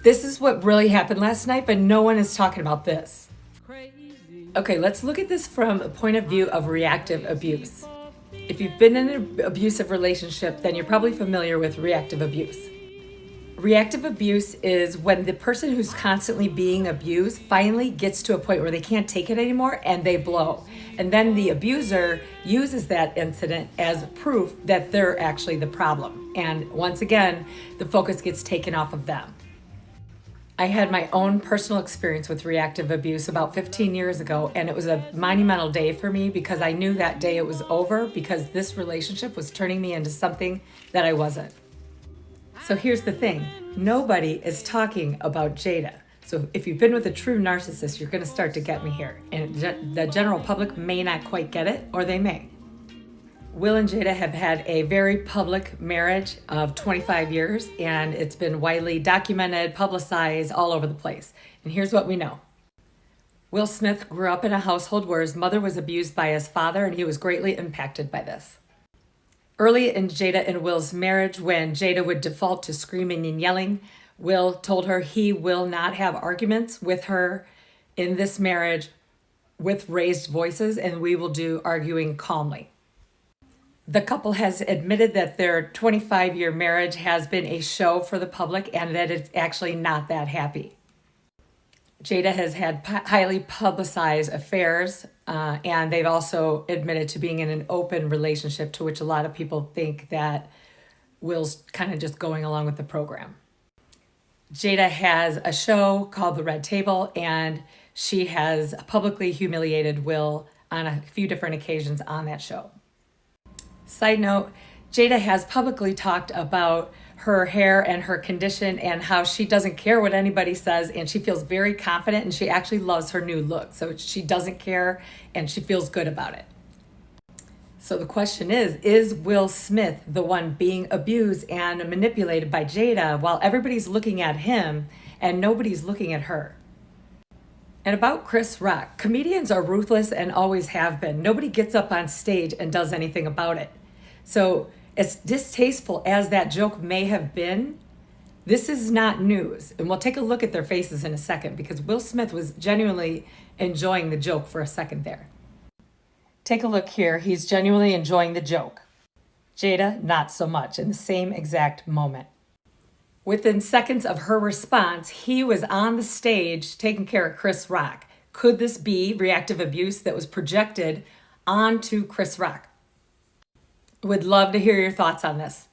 This is what really happened last night, but no one is talking about this. Okay, let's look at this from a point of view of reactive abuse. If you've been in an abusive relationship, then you're probably familiar with reactive abuse. Reactive abuse is when the person who's constantly being abused finally gets to a point where they can't take it anymore and they blow. And then the abuser uses that incident as proof that they're actually the problem. And once again, the focus gets taken off of them. I had my own personal experience with reactive abuse about 15 years ago, and it was a monumental day for me because I knew that day it was over because this relationship was turning me into something that I wasn't. So here's the thing, nobody is talking about Jada. So if you've been with a true narcissist, you're gonna start to get me here. And the general public may not quite get it, or they may. Will and Jada have had a very public marriage of 25 years, and it's been widely documented, publicized all over the place. And here's what we know. Will Smith grew up in a household where his mother was abused by his father, and he was greatly impacted by this. Early in Jada and Will's marriage, when Jada would default to screaming and yelling, Will told her he will not have arguments with her in this marriage with raised voices, and we will do arguing calmly. The couple has admitted that their 25-year marriage has been a show for the public and that it's actually not that happy. Jada has had highly publicized affairs, and they've also admitted to being in an open relationship, to which a lot of people think that Will's kind of just going along with the program. Jada has a show called The Red Table, and she has publicly humiliated Will on a few different occasions on that show. Side note, Jada has publicly talked about her hair and her condition and how she doesn't care what anybody says, and she feels very confident, and she actually loves her new look. So she doesn't care and she feels good about it. So the question is Will Smith the one being abused and manipulated by Jada while everybody's looking at him and nobody's looking at her? And about Chris Rock, comedians are ruthless and always have been. Nobody gets up on stage and does anything about it. So as distasteful as that joke may have been, this is not news. And we'll take a look at their faces in a second because Will Smith was genuinely enjoying the joke for a second there. Take a look here. He's genuinely enjoying the joke. Jada, not so much in the same exact moment. Within seconds of her response, he was on the stage taking care of Chris Rock. Could this be reactive abuse that was projected onto Chris Rock? Would love to hear your thoughts on this.